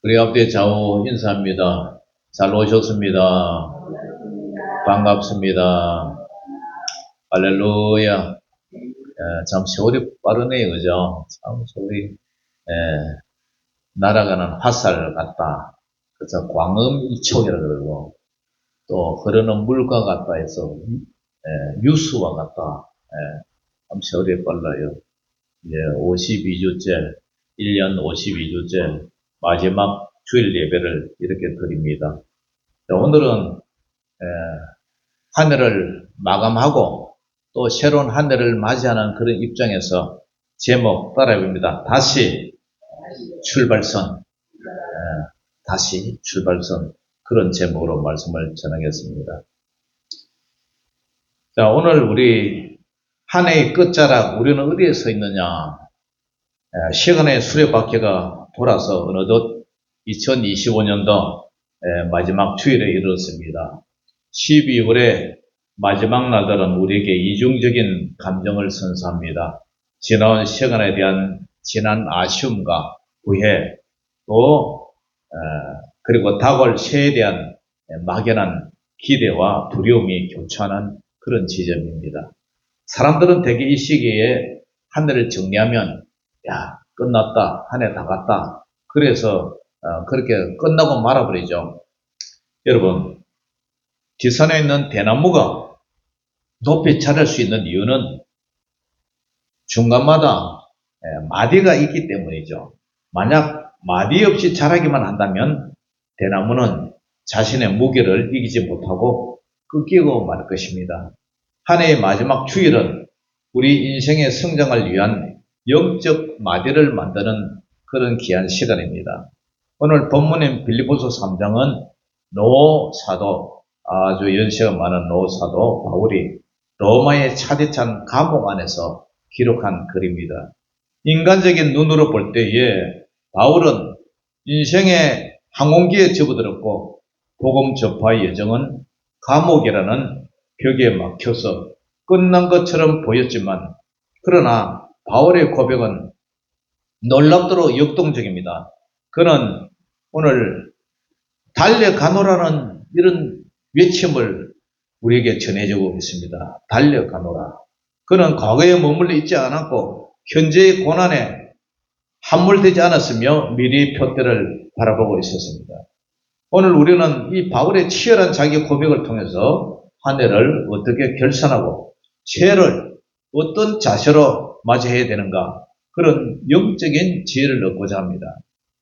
우리 앞에 좌우 인사합니다. 잘 오셨습니다. 반갑습니다. 할렐루야. 참 세월이 빠르네요, 그죠? 참 세월이 날아가는 화살 같다. 그래서 광음이촉이라 그러고 또 흐르는 물과 같다 해서 유수와 같다. 참 세월이 빨라요. 이제 52주째, 1년 52주째 마지막 주일 예배를 이렇게 드립니다. 오늘은 한 해를 마감하고 또 새로운 한 해를 맞이하는 그런 입장에서 제목 따라해봅니다. 다시 출발선, 다시 출발선, 그런 제목으로 말씀을 전하겠습니다. 자, 오늘 우리 한 해의 끝자락, 우리는 어디에 서 있느냐? 시간의 수레바퀴가 돌아서 어느덧 2025년도 마지막 주일에 이르렀습니다. 12월의 마지막 날들은 우리에게 이중적인 감정을 선사합니다. 지나온 시간에 대한 지난 아쉬움과 후회, 또 그리고 다가올 새해에 대한 막연한 기대와 두려움이 교차하는 그런 지점입니다. 사람들은 대개 이 시기에 한 해를 정리하면 야, 끝났다, 한 해 다 갔다, 그래서 그렇게 끝나고 말아버리죠. 여러분, 지산에 있는 대나무가 높이 자랄 수 있는 이유는 중간마다 마디가 있기 때문이죠. 만약 마디 없이 자라기만 한다면 대나무는 자신의 무게를 이기지 못하고 꺾이고 말 것입니다. 한 해의 마지막 주일은 우리 인생의 성장을 위한 영적 마디를 만드는 그런 귀한 시간입니다. 오늘 본문인 빌립보서 3장은 노사도, 아주 연세가 많은 노사도 바울이 로마의 차디찬 감옥 안에서 기록한 글입니다. 인간적인 눈으로 볼 때에 바울은 인생의 항공기에 접어들었고 복음 전파의 여정은 감옥이라는 벽에 막혀서 끝난 것처럼 보였지만, 그러나 바울의 고백은 놀랍도록 역동적입니다. 그는 오늘 달려가노라는 이런 외침을 우리에게 전해주고 있습니다. 달려가노라. 그는 과거에 머물러 있지 않았고 현재의 고난에 함몰되지 않았으며 미래의 표대를 바라보고 있었습니다. 오늘 우리는 이 바울의 치열한 자기 고백을 통해서 한 해를 어떻게 결산하고 새해를 어떤 자세로 맞이해야 되는가, 그런 영적인 지혜를 얻고자 합니다.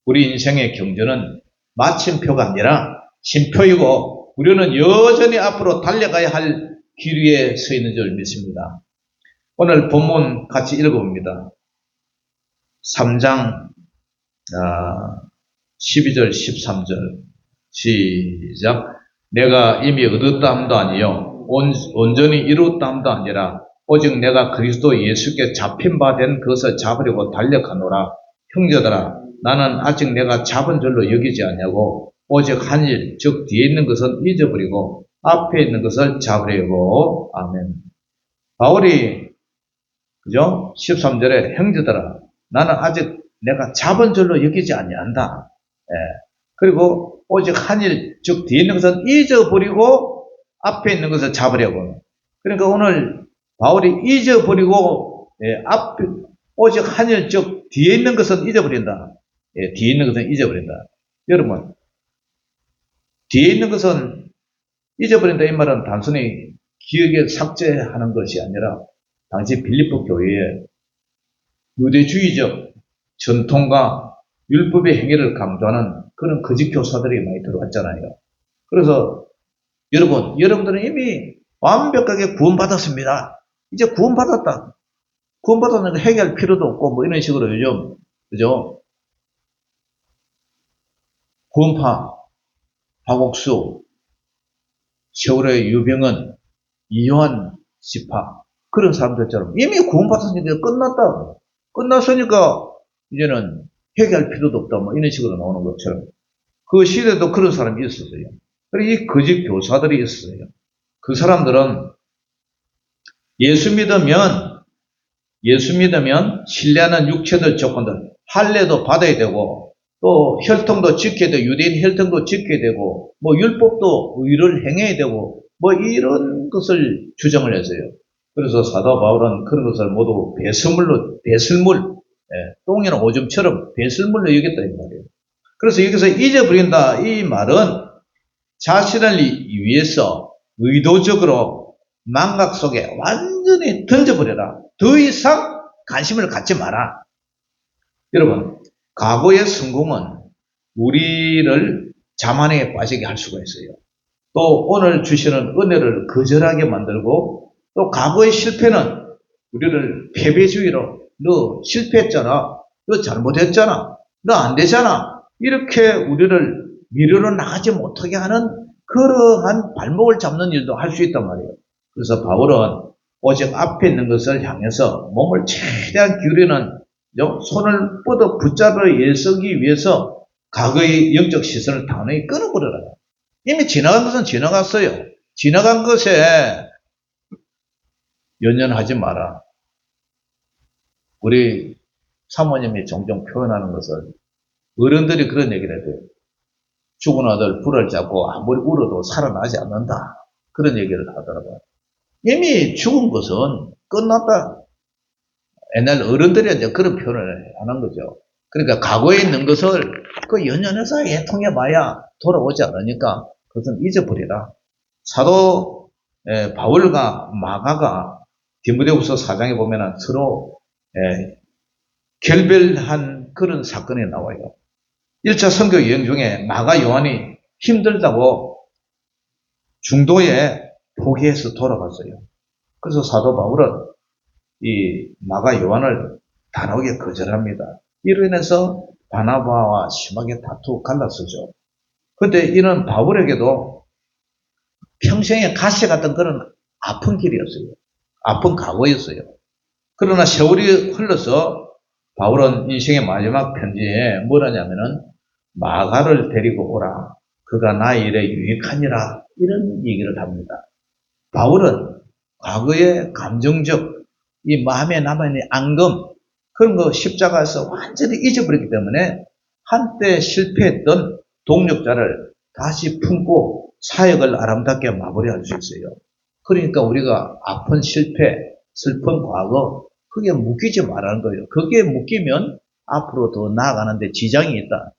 우리 인생의 경주는 마침표가 아니라 심표이고 우리는 여전히 앞으로 달려가야 할 길 위에 서 있는 줄 믿습니다. 오늘 본문 같이 읽어봅니다. 3장 12절 13절 시작. 내가 이미 얻었다 함도 아니요 온전히 이루었다 함도 아니라 오직 내가 그리스도 예수께 잡힌 바 된 것을 잡으려고 달려가노라. 형제들아, 나는 아직 내가 잡은 줄로 여기지 않냐고 오직 한 일, 즉 뒤에 있는 것은 잊어버리고 앞에 있는 것을 잡으려고. 아멘. 바울이 그죠? 13절에 형제들아, 나는 아직 내가 잡은 줄로 여기지 아니한다. 그리고 오직 한 일, 즉 뒤에 있는 것은 잊어버리고 앞에 있는 것을 잡으려고. 그러니까 오늘 바울이 잊어버리고 앞에 오직 한 일, 즉 뒤에 있는 것은 잊어버린다. 뒤에 있는 것은 잊어버린다. 여러분, 뒤에 있는 것은 잊어버린다 이 말은 단순히 기억에 삭제하는 것이 아니라 당시 빌립보 교회에 유대주의적 전통과 율법의 행위를 강조하는 그런 거짓 교사들이 많이 들어왔잖아요. 그래서 여러분들은 이미 완벽하게 구원받았습니다. 이제 구원받았다. 구원받았는데 회개할 필요도 없고 뭐 이런 식으로 요즘 그죠? 구원파, 박옥수, 세월의 유병은, 이요한 지파, 그런 사람들처럼 이미 구원받았으니까 끝났다. 끝났으니까 이제는 회개할 필요도 없다. 뭐 이런 식으로 나오는 것처럼. 그 시대도 그런 사람이 있었어요. 그리고 이 거짓 교사들이 있었어요. 그 사람들은 예수 믿으면 신뢰하는 육체들 조건들 할례도 받아야 되고 또 혈통도 지켜야 되고 유대인 혈통도 지켜야 되고 뭐 율법도 의를 행해야 되고 뭐 이런 것을 주장을 했어요. 그래서 사도 바울은 그런 것을 모두 배설물, 똥이나 오줌처럼 배설물로 여겼다 이 말이에요. 그래서 여기서 잊어버린다 이 말은 자신을 위해서 의도적으로 망각 속에 완전히 던져버려라. 더 이상 관심을 갖지 마라. 여러분, 과거의 성공은 우리를 자만에 빠지게 할 수가 있어요. 또 오늘 주시는 은혜를 거절하게 만들고 또 과거의 실패는 우리를 패배주의로 너 실패했잖아. 너 잘못했잖아. 너 안 되잖아. 이렇게 우리를 미래로 나가지 못하게 하는 그러한 발목을 잡는 일도 할 수 있단 말이에요. 그래서 바울은 오직 앞에 있는 것을 향해서 몸을 최대한 기울이는 손을 뻗어 붙잡아 예서기 위해서 과거의 영적 시선을 단호히 끊어버려라. 이미 지나간 것은 지나갔어요. 지나간 것에 연연하지 마라. 우리 사모님이 종종 표현하는 것은 어른들이 그런 얘기를 해요. 죽은 아들 불을 잡고 아무리 울어도 살아나지 않는다. 그런 얘기를 하더라고요. 이미 죽은 것은 끝났다. 옛날 어른들이 이제 그런 표현을 하는 거죠. 그러니까 과거에 있는 것을 그 연연해서 애통해 봐야 돌아오지 않으니까 그것은 잊어버리라. 사도 바울과 마가가 디모데후서 4장에 보면은 서로 결별한 그런 사건이 나와요. 1차 선교 여행 중에 마가 요한이 힘들다고 중도에 포기해서 돌아갔어요. 그래서 사도 바울은 이 마가 요한을 단호하게 거절합니다. 이로 인해서 바나바와 심하게 다투고 갈라서죠. 그런데 이는 바울에게도 평생의 가시 같은 그런 아픈 길이었어요. 아픈 과거였어요. 그러나 세월이 흘러서 바울은 인생의 마지막 편지에 뭐라냐면은 마가를 데리고 오라. 그가 나의 일에 유익하니라. 이런 얘기를 합니다. 바울은 과거의 감정적 이 마음에 남아있는 앙금 그런 거 십자가에서 완전히 잊어버렸기 때문에 한때 실패했던 동력자를 다시 품고 사역을 아름답게 마무리할 수 있어요. 그러니까 우리가 아픈 실패, 슬픈 과거 그게 묶이지 말라는 거예요. 그게 묶이면 앞으로 더 나아가는데 지장이 있다.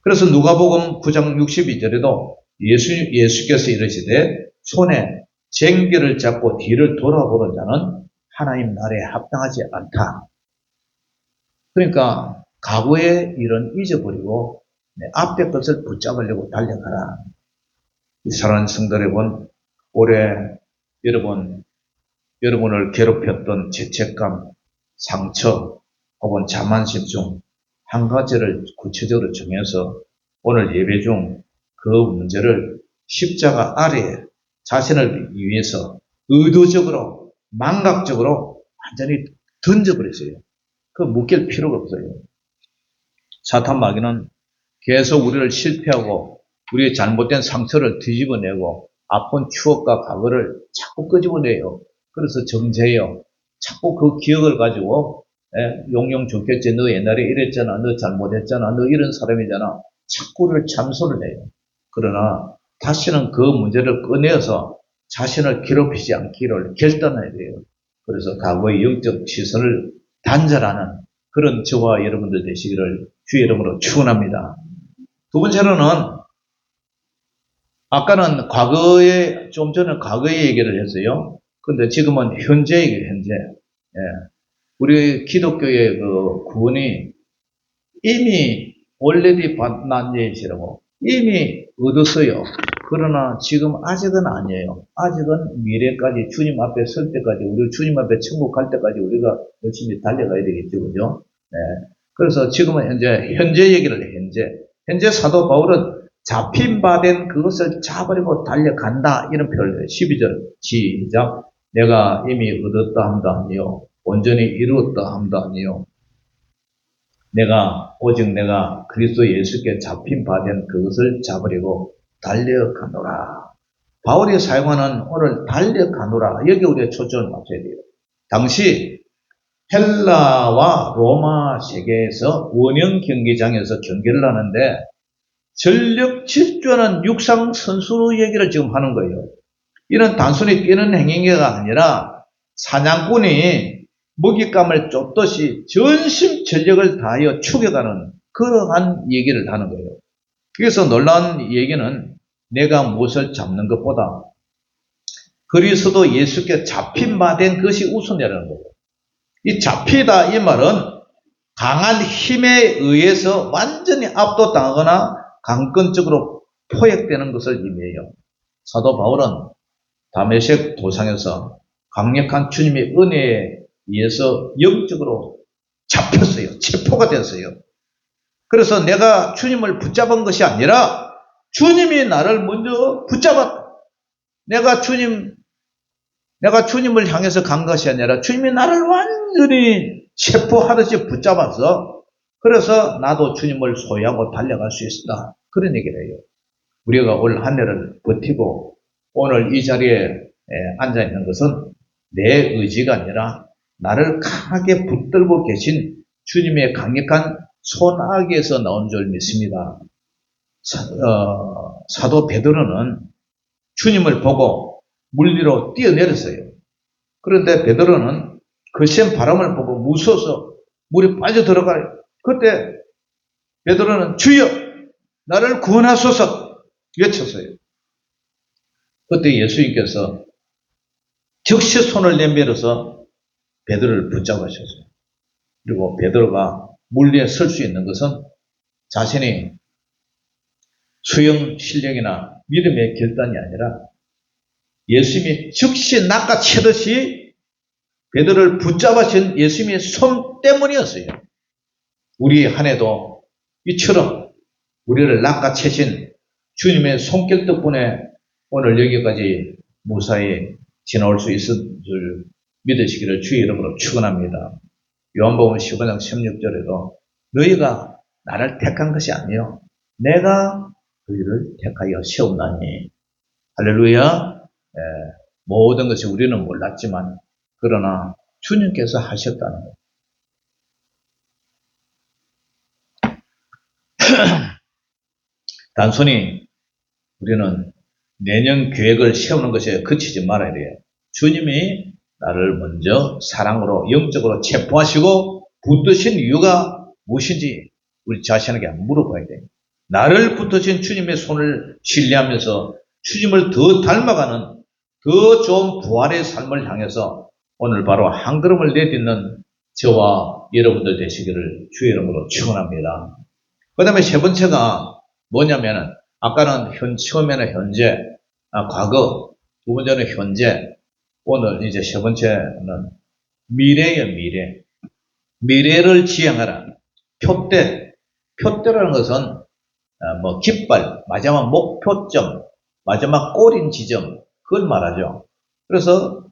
그래서 누가복음 9장 62절에도 예수께서 이르시되 손에 쟁기를 잡고 뒤를 돌아보는 자는 하나님 나라에 합당하지 않다. 그러니까 과거의 일은 잊어버리고 앞에 것을 붙잡으려고 달려가라. 사랑하는 성도 여러분, 올해 여러분을 괴롭혔던 죄책감, 상처 혹은 자만심 중 한 가지를 구체적으로 정해서 오늘 예배 중 그 문제를 십자가 아래에 자신을 위해서 의도적으로 망각적으로 완전히 던져버렸어요. 그 묶일 필요가 없어요. 사탄 마귀는 계속 우리를 실패하고 우리의 잘못된 상처를 뒤집어내고 아픈 추억과 과거를 자꾸 끄집어내요. 그래서 정죄해요. 자꾸 그 기억을 가지고 용용 좋겠지. 너 옛날에 이랬잖아. 너 잘못했잖아. 너 이런 사람이잖아. 자꾸를 참소를 해요. 그러나 다시는 그 문제를 꺼내어서 자신을 괴롭히지 않기를 결단해야 돼요. 그래서 과거의 영적 시선을 단절하는 그런 저와 여러분들 되시기를 주의 이름으로 축원합니다. 두 번째로는 아까는 좀 전에 과거의 얘기를 했어요. 그런데 지금은 현재 얘기예요. 현재. 우리 기독교의 그 구원이 이미 already 받난예시라고 이미 얻었어요. 그러나 지금 아직은 아니에요. 아직은 미래까지 주님 앞에 설 때까지 우리 주님 앞에 천국 갈 때까지 우리가 열심히 달려가야 되겠죠. 그죠? 그래서 지금은 현재 얘기를 해. 현재 사도 바울은 잡힌 바 된 그것을 잡으려고 달려간다. 이런 표현을 해요. 12절 시작. 내가 이미 얻었다 함도 아니요. 온전히 이루었다 함도 아니요. 오직 내가 그리스도 예수께 잡힌 바 된 그것을 잡으려고 달려가노라. 바울이 사용하는 오늘 달려가노라. 여기 우리가 초점을 맞춰야 돼요. 당시 헬라와 로마 세계에서 원형 경기장에서 경기를 하는데 전력 질주하는 육상 선수 얘기를 지금 하는 거예요. 이는 단순히 뛰는 행위가 아니라 사냥꾼이 먹잇감을 쫓듯이 전심 전력을 다하여 죽여가는 그러한 얘기를 하는 거예요. 그래서 놀라운 얘기는 내가 무엇을 잡는 것보다 그리스도 예수께 잡힌 바 된 것이 우선이라는 거예요. 이 잡히다 이 말은 강한 힘에 의해서 완전히 압도당하거나 강권적으로 포획되는 것을 의미해요. 사도 바울은 다메섹 도상에서 강력한 주님의 은혜에 의해서 영적으로 잡혔어요. 체포가 됐어요. 그래서 내가 주님을 붙잡은 것이 아니라 주님이 나를 먼저 붙잡았다. 내가 주님을 향해서 간 것이 아니라 주님이 나를 완전히 체포하듯이 붙잡아서 그래서 나도 주님을 소유하고 달려갈 수 있었다. 그런 얘기를 해요. 우리가 올 한 해를 버티고 오늘 이 자리에 앉아있는 것은 내 의지가 아니라 나를 강하게 붙들고 계신 주님의 강력한 손아귀에서 나온 줄 믿습니다. 사도 베드로는 주님을 보고 물 위로 뛰어내렸어요. 그런데 베드로는 거센 바람을 보고 무서워서 물에 빠져들어가요. 그때 베드로는 주여 나를 구원하소서 외쳤어요. 그때 예수님께서 즉시 손을 내밀어서 베드로를 붙잡으셨어요. 그리고 베드로가 물 위에 설 수 있는 것은 자신이 수영 실력이나 믿음의 결단이 아니라 예수님이 즉시 낚아채듯이 베드로를 붙잡으신 예수님의 손 때문이었어요. 우리 한 해도 이처럼 우리를 낚아채신 주님의 손길 덕분에 오늘 여기까지 무사히 지나올 수 있을 줄 믿으시기를 주의 이름으로 축원합니다. 요한복음 15장 16절에도 너희가 나를 택한 것이 아니요 내가 너희를 택하여 세웠나니 할렐루야. 모든 것이 우리는 몰랐지만 그러나 주님께서 하셨다는 것. 단순히 우리는 내년 계획을 세우는 것에 그치지 말아야 돼요. 주님이 나를 먼저 사랑으로 영적으로 체포하시고 붙드신 이유가 무엇인지 우리 자신에게 물어봐야 돼요. 나를 붙드신 주님의 손을 신뢰하면서 주님을 더 닮아가는 더 좋은 부활의 삶을 향해서 오늘 바로 한 걸음을 내딛는 저와 여러분들 되시기를 주의 이름으로 축원합니다. 그 다음에 세 번째가 뭐냐면은 아까는 처음에는 현재, 과거, 두 번째는 현재, 오늘 이제 세 번째는 미래예요, 미래. 미래를 지향하라. 표대라는 것은 깃발, 마지막 목표점, 마지막 꼬린 지점, 그걸 말하죠. 그래서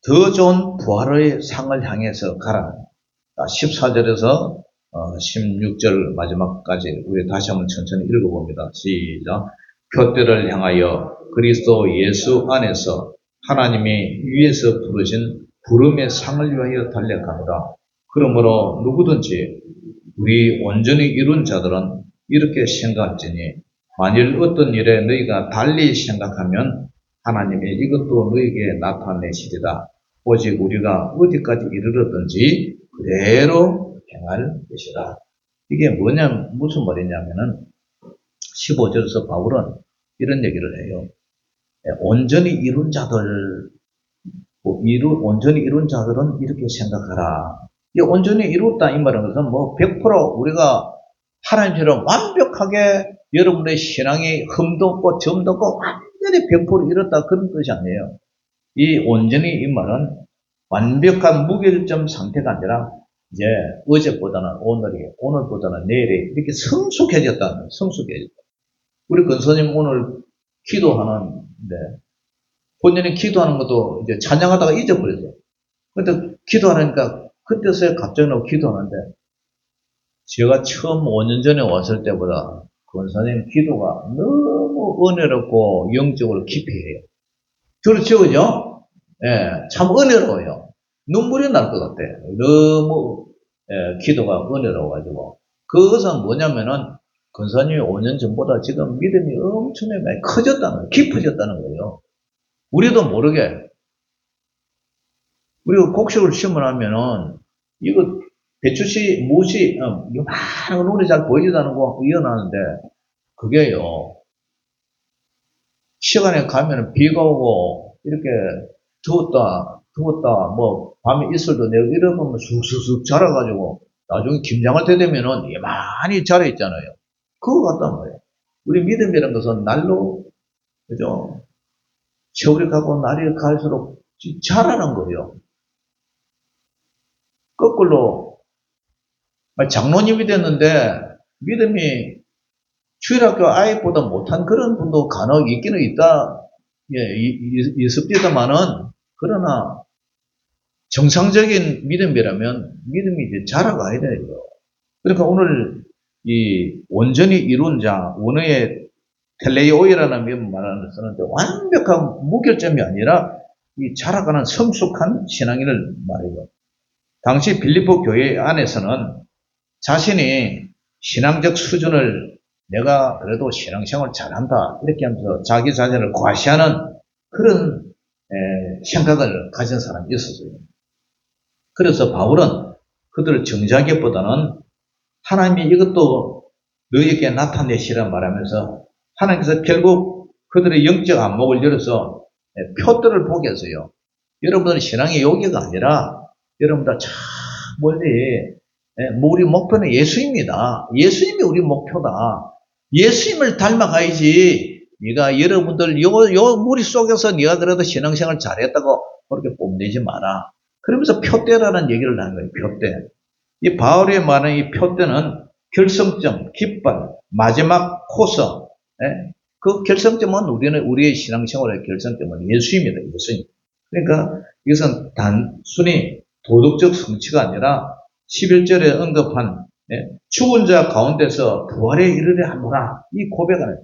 더 좋은 부활의 상을 향해서 가라. 14절에서 16절 마지막까지 우리 다시 한번 천천히 읽어봅니다. 시작. 표대를 향하여 그리스도 예수 안에서 하나님이 위에서 부르신 부름의 상을 위하여 달려가노라. 그러므로 누구든지 우리 온전히 이룬 자들은 이렇게 생각할지니 만일 어떤 일에 너희가 달리 생각하면 하나님이 이것도 너희에게 나타내시리라. 오직 우리가 어디까지 이르렀든지 그대로 행할 것이라. 이게 무슨 말이냐면은 15절에서 바울은 이런 얘기를 해요. 온전히 이룬 자들은 이렇게 생각하라. 이 온전히 이뤘다 이 말은 것은 100% 우리가 하나님처럼 완벽하게 여러분의 신앙이 흠도 없고 점도 없고 완전히 100% 이뤘다 그런 뜻이 아니에요. 이 온전히 이 말은 완벽한 무결점 상태가 아니라 이제 어제보다는 오늘보다는 내일이 이렇게 성숙해졌다. 우리 권사님 오늘 기도하는데 본인이 기도하는 것도 이제 찬양하다가 잊어버렸어요. 근데 기도하니까 그때서야 갑자기 나고 기도하는데 제가 처음 5년 전에 왔을 때보다 권사님 기도가 너무 은혜롭고 영적으로 깊이 해요. 그렇죠, 그죠? 예, 참 은혜로워요. 눈물이 날 것 같아. 너무 기도가 은혜로워가지고. 그것은 뭐냐면은 권사님이 5년 전보다 지금 믿음이 엄청나게 많이 커졌다는 거예요. 깊어졌다는 거예요. 우리도 모르게. 우리가 곡식을 심으려면은 이거 배추씨, 무씨, 요만한 눈이 잘 보이지도 않고 이어나는데 그게요. 시간에 가면은 비가 오고 이렇게 더웠다, 뭐 밤에 이슬도 내고 이러면 쑥쑥쑥 자라가지고 나중에 김장할 때 되면은 많이 자라 있잖아요. 그거 같단 말이에요. 우리 믿음이라는 것은 날로, 그죠? 세월이 가고 날이 갈수록 자라는 거예요. 거꾸로, 장로님이 됐는데 믿음이 주일학교 아이보다 못한 그런 분도 간혹 있기는 있다, 있습니다만은, 그러나 정상적인 믿음이라면 믿음이 이제 자라가야 돼요. 그러니까 오늘 이 온전히 이룬 자, 원어의 텔레오이라는 면 말하는 쓰는데 완벽한 무결점이 아니라 이 자라가는 성숙한 신앙인을 말해요. 당시 빌립보 교회 안에서는 자신이 신앙적 수준을 내가 그래도 신앙생활 잘한다 이렇게 하면서 자기 자신을 과시하는 그런 생각을 가진 사람이 있었어요. 그래서 바울은 그들을 정죄하기보다는 하나님이 이것도 너희에게 나타내시라 말하면서 하나님께서 결국 그들의 영적 안목을 열어서 표들을 보게 했어요. 여러분들은 신앙의 요기가 아니라 여러분들 참 멀리 우리 목표는 예수입니다. 예수님이 우리 목표다. 예수님을 닮아가야지. 네가 여러분들 요 무리 속에서 네가 그래도 신앙생활 잘했다고 그렇게 뽐내지 마라. 그러면서 표대라는 얘기를 하는 거예요. 표대. 이 바울이 말하는 이 표대는 결성점, 깃발, 마지막 코스. 그 결성점은 우리의 신앙생활의 결성점은 예수입니다. 예수님. 그러니까 이것은 단순히 도덕적 성취가 아니라 11절에 언급한 죽은 자 가운데서 부활에 이르려 하노라. 이 고백을.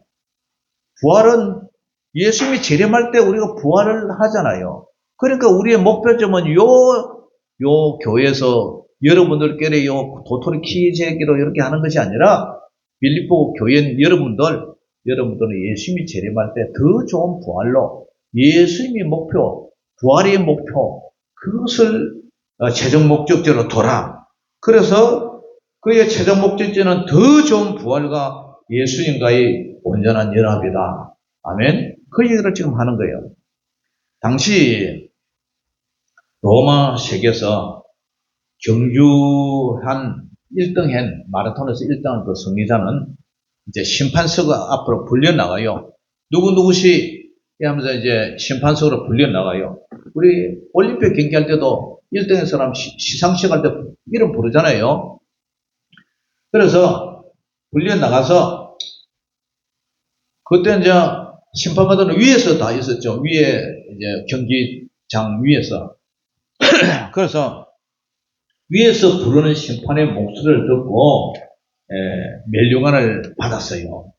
부활은 예수님이 재림할 때 우리가 부활을 하잖아요. 그러니까 우리의 목표점은 요 교회에서 여러분들끼리 요 도토리 키재기로 이렇게 하는 것이 아니라 빌립보 교회 여러분들은 예수님이 재림할 때 더 좋은 부활로 예수님이 목표, 부활의 목표, 그것을 최종 목적지로 둬라. 그래서 그의 최종 목적지는 더 좋은 부활과 예수님과의 온전한 연합이다. 아멘. 그 얘기를 지금 하는 거예요. 당시 로마 세계에서 경주한 1등한 마라톤에서 1등한 그 승리자는 이제 심판서가 앞으로 불려나가요. 누구시 하면서 이제 심판석으로 불려나가요. 우리 올림픽 경기할 때도 1등한 사람 시상식 할 때 이름 부르잖아요. 그래서 불려나가서 그때 이제 심판받는 위에서 다 있었죠. 위에 이제 경기장 위에서. 그래서 위에서 부르는 심판의 목소리를 듣고 면류관을 받았어요.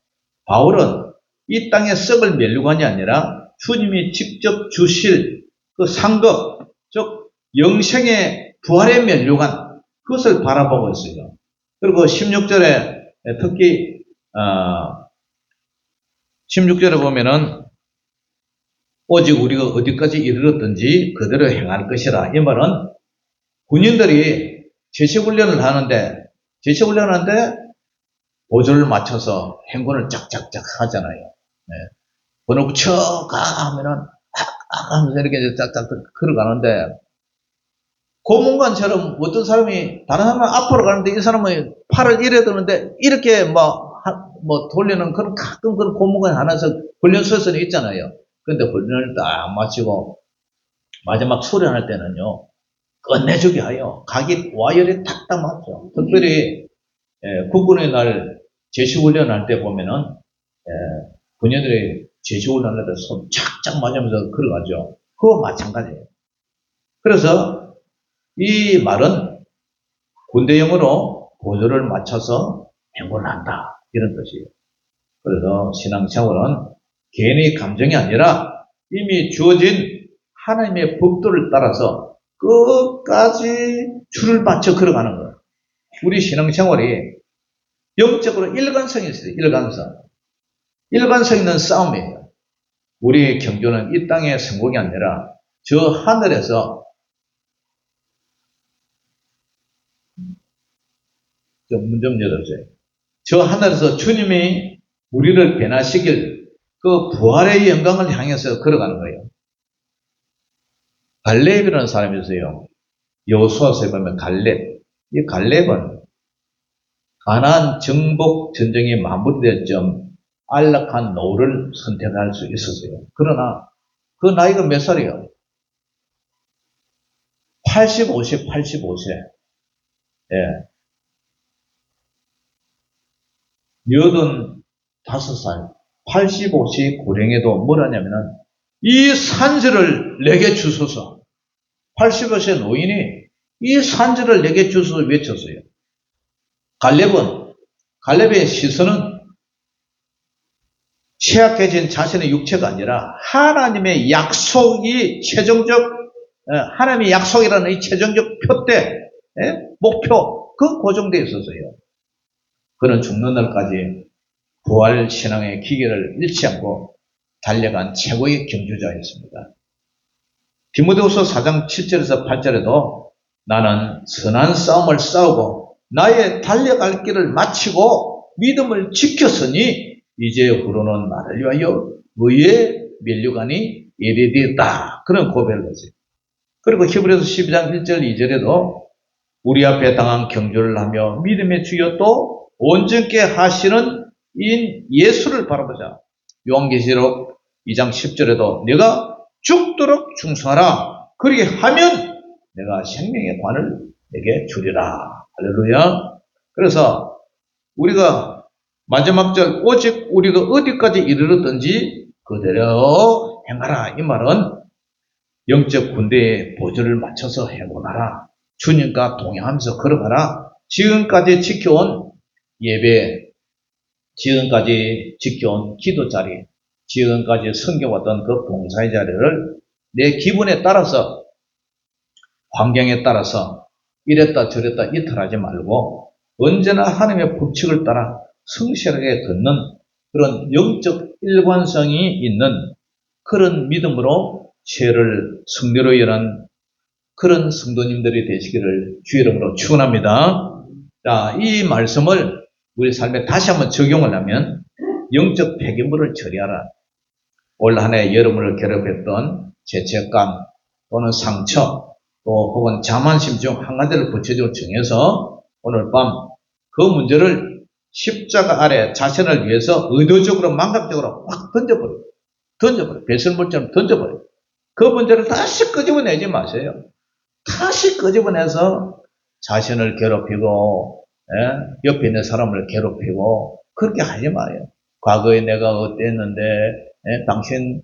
바울은 이 땅의 썩을 면류관이 아니라 주님이 직접 주실 그 상급, 즉 영생의 부활의 면류관, 그것을 바라보고 있어요. 그리고 16절에 특히 16절에 보면은 오직 우리가 어디까지 이르렀든지 그대로 행할 것이라. 이 말은 군인들이 제시훈련을 하는데 보조를 맞춰서 행군을 짝짝짝 하잖아요. 네. 번호 붙여가 하면은 하면서 이렇게 짝짝 걸어가는데 고문관처럼 어떤 사람이 다른 사람은 앞으로 가는데 이 사람은 팔을 이래 드는데 이렇게 뭐 돌리는 가끔 그런 고문관이 하나서 훈련소에서는 있잖아요. 근데 훈련을 딱 마치고 마지막 수련할 때는요, 끝내주게 하여 각이 와열에 탁탁 맞죠. 특별히 국군의 날 제시훈련할 때 보면은 군인들이 제시훈련할 때 손 착착 맞으면서 걸어가죠. 그거 마찬가지예요. 그래서 이 말은 군대용어로 보조를 맞춰서 행군을 한다 이런 뜻이에요. 그래서 신앙생활은 개인의 감정이 아니라 이미 주어진 하나님의 법도를 따라서 끝까지 줄을 맞춰 걸어가는 거예요. 우리 신앙생활이 영적으로 일관성이 있어요. 일관성. 일관성 있는 싸움이에요. 우리의 경주는 이 땅의 성공이 아니라 저 하늘에서 문 좀 열어주세요. 저 하늘에서 주님이 우리를 변화시킬 그 부활의 영광을 향해서 걸어가는 거예요. 갈렙이라는 사람이 있어요. 여호수아서에 보면 갈렙. 이 갈렙은 가나안 정복 전쟁이 마무리될 점 안락한 노후를 선택할 수 있었어요. 그러나 그 나이가 몇 살이에요? 85세. 예. 85살. 85세 고령에도 뭘 하냐면은 이 산지를 내게 주소서. 85세 노인이 이 산지를 내게 주소서 외쳤어요. 갈렙의 시선은 취약해진 자신의 육체가 아니라 하나님의 약속이 하나님의 약속이라는 이 최종적 표대, 목표, 그 고정되어 있었어요. 그는 죽는 날까지 부활 신앙의 기계를 잃지 않고 달려간 최고의 경주자였습니다. 디모데후서 4장 7절에서 8절에도 나는 선한 싸움을 싸우고 나의 달려갈 길을 마치고 믿음을 지켰으니 이제후로는 나를 위하여 의의 면류관이 예비되었다. 그런 고백을 했어요. 그리고 히브리서 12장 1절 2절에도 우리 앞에 당한 경주를 하며 믿음의 주여 또 온전케 하시는 인 예수를 바라보자. 요한계시록 2장 10절에도 내가 죽도록 충성하라. 그렇게 하면 내가 생명의 관을 내게 주리라. 할렐루야. 그래서 우리가 마지막 절 오직 우리가 어디까지 이르렀든지 그대로 행하라. 이 말은 영적 군대의 보조를 맞춰서 행하라. 주님과 동행하면서 걸어가라. 지금까지 지켜온 예배, 지금까지 지켜온 기도 자리, 지금까지 섬겨왔던 그 봉사의 자리를 내 기분에 따라서, 환경에 따라서 이랬다 저랬다 이탈하지 말고 언제나 하나님의 법칙을 따라 성실하게 걷는 그런 영적 일관성이 있는 그런 믿음으로 죄를 승리로 연한 그런 성도님들이 되시기를 주의 이름으로 축원합니다. 자, 이 말씀을 우리 삶에 다시 한번 적용을 하면 영적 폐기물을 처리하라. 올 한 해 여러분을 괴롭혔던 죄책감 또는 상처 또 혹은 자만심 중 한 가지를 구체적으로 정해서 오늘 밤 그 문제를 십자가 아래 자신을 위해서 의도적으로 망각적으로 확 던져버려. 배설물처럼 던져버려. 그 문제를 다시 끄집어내지 마세요. 다시 끄집어내서 자신을 괴롭히고 옆에 있는 사람을 괴롭히고 그렇게 하지 마요. 과거에 내가 어땠는데 당신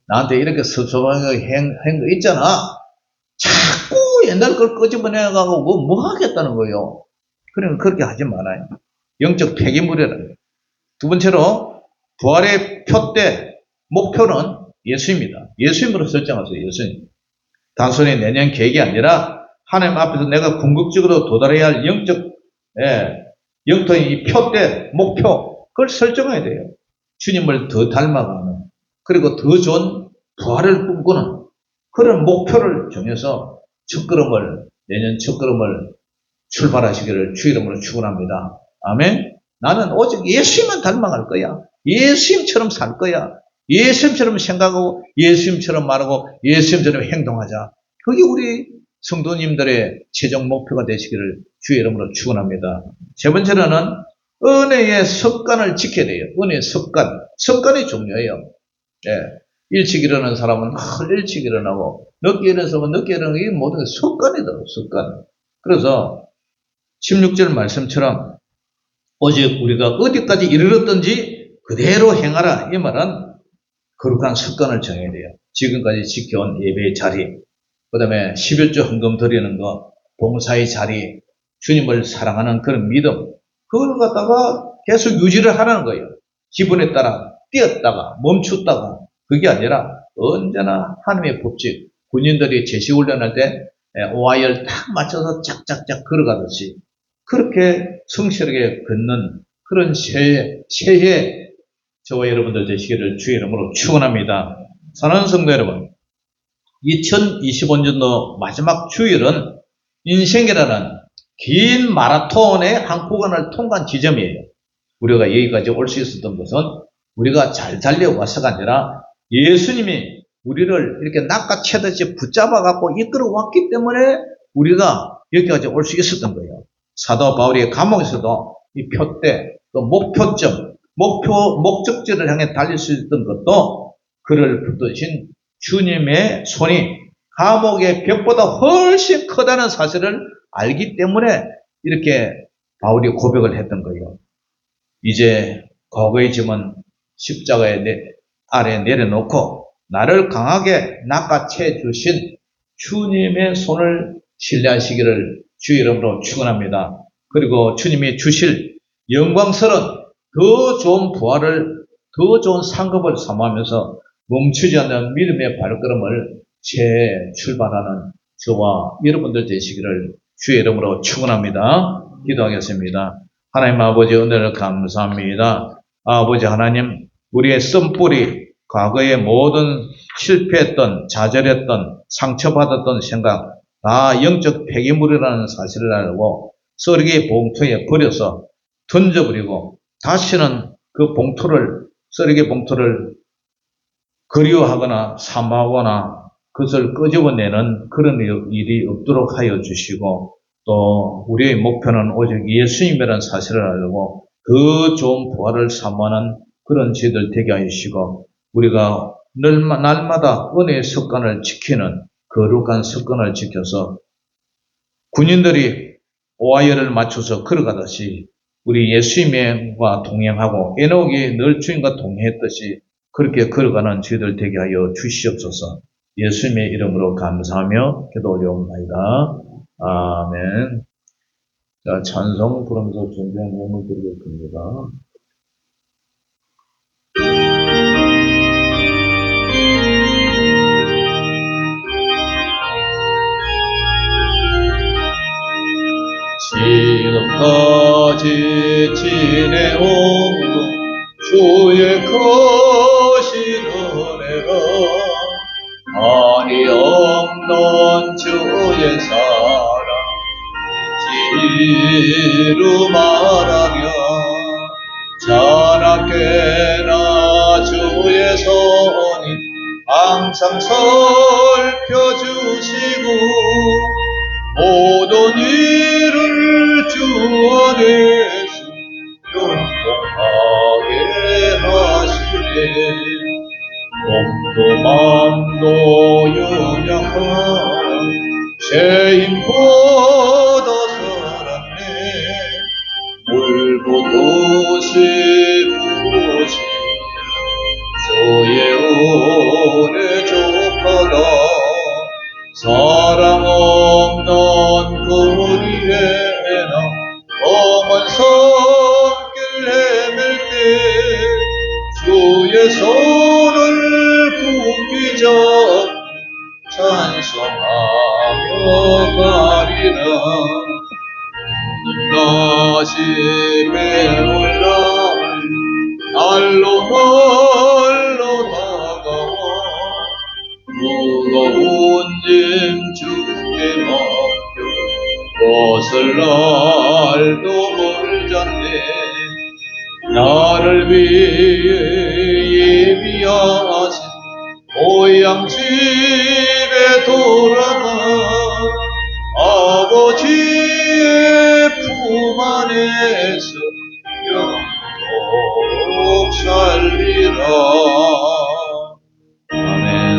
나한테 이렇게 섭섭하게 한 거 있잖아. 자꾸 옛날 걸 끄집어내가고 뭐 하겠다는 거예요. 그러면 그렇게 하지 말아요. 영적 폐기물이라는. 두 번째로 부활의 표대 목표는 예수입니다. 예수님으로 설정하세요. 예수님. 단순히 내년 계획이 아니라 하나님 앞에서 내가 궁극적으로 도달해야 할 영적인 이 표대 목표 그걸 설정해야 돼요. 주님을 더 닮아가는 그리고 더 좋은 부활을 꿈꾸는 그런 목표를 정해서 내년 첫걸음을 출발하시기를 주 이름으로 축원합니다. 아멘. 나는 오직 예수님만 닮아갈 거야. 예수님처럼 살 거야. 예수님처럼 생각하고 예수님처럼 말하고 예수님처럼 행동하자. 그게 우리 성도님들의 최종 목표가 되시기를 주의 이름으로 축원합니다. 세 번째로는 은혜의 습관을 지켜야 돼요. 은혜의 습관. 습관이 중요해요. 일찍 일어나는 사람은 늘 일찍 일어나고 늦게 일어나는 사람은 늦게 일어나고 이게 모든 게 습관이다. 습관. 그래서 16절 말씀처럼 오직 우리가 어디까지 이르렀든지 그대로 행하라. 이 말은 거룩한 습관을 정해야 돼요. 지금까지 지켜온 예배의 자리, 그 다음에 11조 헌금 드리는 거, 봉사의 자리, 주님을 사랑하는 그런 믿음, 그걸 갖다가 계속 유지를 하라는 거예요. 기분에 따라 뛰었다가 멈췄다가 그게 아니라 언제나 하나님의 법칙, 군인들이 제시훈련할 때 오하이를 딱 맞춰서 짝짝짝 걸어가듯이 그렇게 성실하게 걷는 그런 새해 저와 여러분들 되시기를 주의 이름으로 축원합니다. 사랑하는 성도 여러분, 2025년도 마지막 주일은 인생이라는 긴 마라톤의 한 구간을 통과한 지점이에요. 우리가 여기까지 올 수 있었던 것은 우리가 잘 달려와서가 아니라 예수님이 우리를 이렇게 낚아채듯이 붙잡아갖고 이끌어왔기 때문에 우리가 여기까지 올 수 있었던 거예요. 사도 바울이 감옥에서도 이 표대, 또 목표점, 목적지를 향해 달릴 수 있었던 것도 그를 붙드신 주님의 손이 감옥의 벽보다 훨씬 크다는 사실을 알기 때문에 이렇게 바울이 고백을 했던 거예요. 이제 과거의 짐은 십자가에 아래 내려놓고 나를 강하게 낚아채 주신 주님의 손을 신뢰하시기를 주의 이름으로 축원합니다. 그리고 주님이 주실 영광스러운 더 좋은 부활을, 더 좋은 상급을 사모하면서 멈추지 않는 믿음의 발걸음을 재출발하는 저와 여러분들 되시기를 주의 이름으로 축원합니다. 기도하겠습니다. 하나님 아버지 은혜를 감사합니다. 아버지 하나님, 우리의 쓴뿌리, 과거의 모든 실패했던, 좌절했던, 상처받았던 생각 다 영적 폐기물이라는 사실을 알고 쓰레기 봉투에 버려서 던져버리고 다시는 그 봉투를, 쓰레기 봉투를 그리워하거나 사모하거나 그것을 끄집어내는 그런 일이 없도록 하여 주시고, 또 우리의 목표는 오직 예수님이라는 사실을 알고 더 좋은 부활을 사모하는 그런 저희들 되게 하시고, 우리가 날마다 은혜의 습관을 지키는 거룩한 습관을 지켜서 군인들이 오하이를 맞춰서 걸어가듯이 우리 예수님과 동행하고 에녹이 늘 주님과 동행했듯이 그렇게 걸어가는 저희들 되게 하여 주시옵소서. 예수님의 이름으로 감사하며 기도 올려옵나이다. 아멘. 자, 찬송 부르면서 준비한 몸을 드리겠습니다. 지금까지 지내온 것 주의 크신 은혜로 한이 없는 주의 사랑 지루 말하며 자나깨나 주의 손이 항상 살펴주시고 모든 일을 주 안에서 용통하게 하시네. 몸도 마음도 연약한 죄인보다 살았네. 물부듯이 부으신 주의 은혜 족하다. 사랑 없는 거리에나 험한 손길 헤맬 때 주의 손을 굳게 잡고 찬송하며 가리라. 다시 배올라 날로 다가와 무거운 짐 주께 맡겨 벗을 날도 멀잖네. 나를 위해 예비하신 고향 집에 돌아가 아버지의 품 안에서 영원토록 살리라.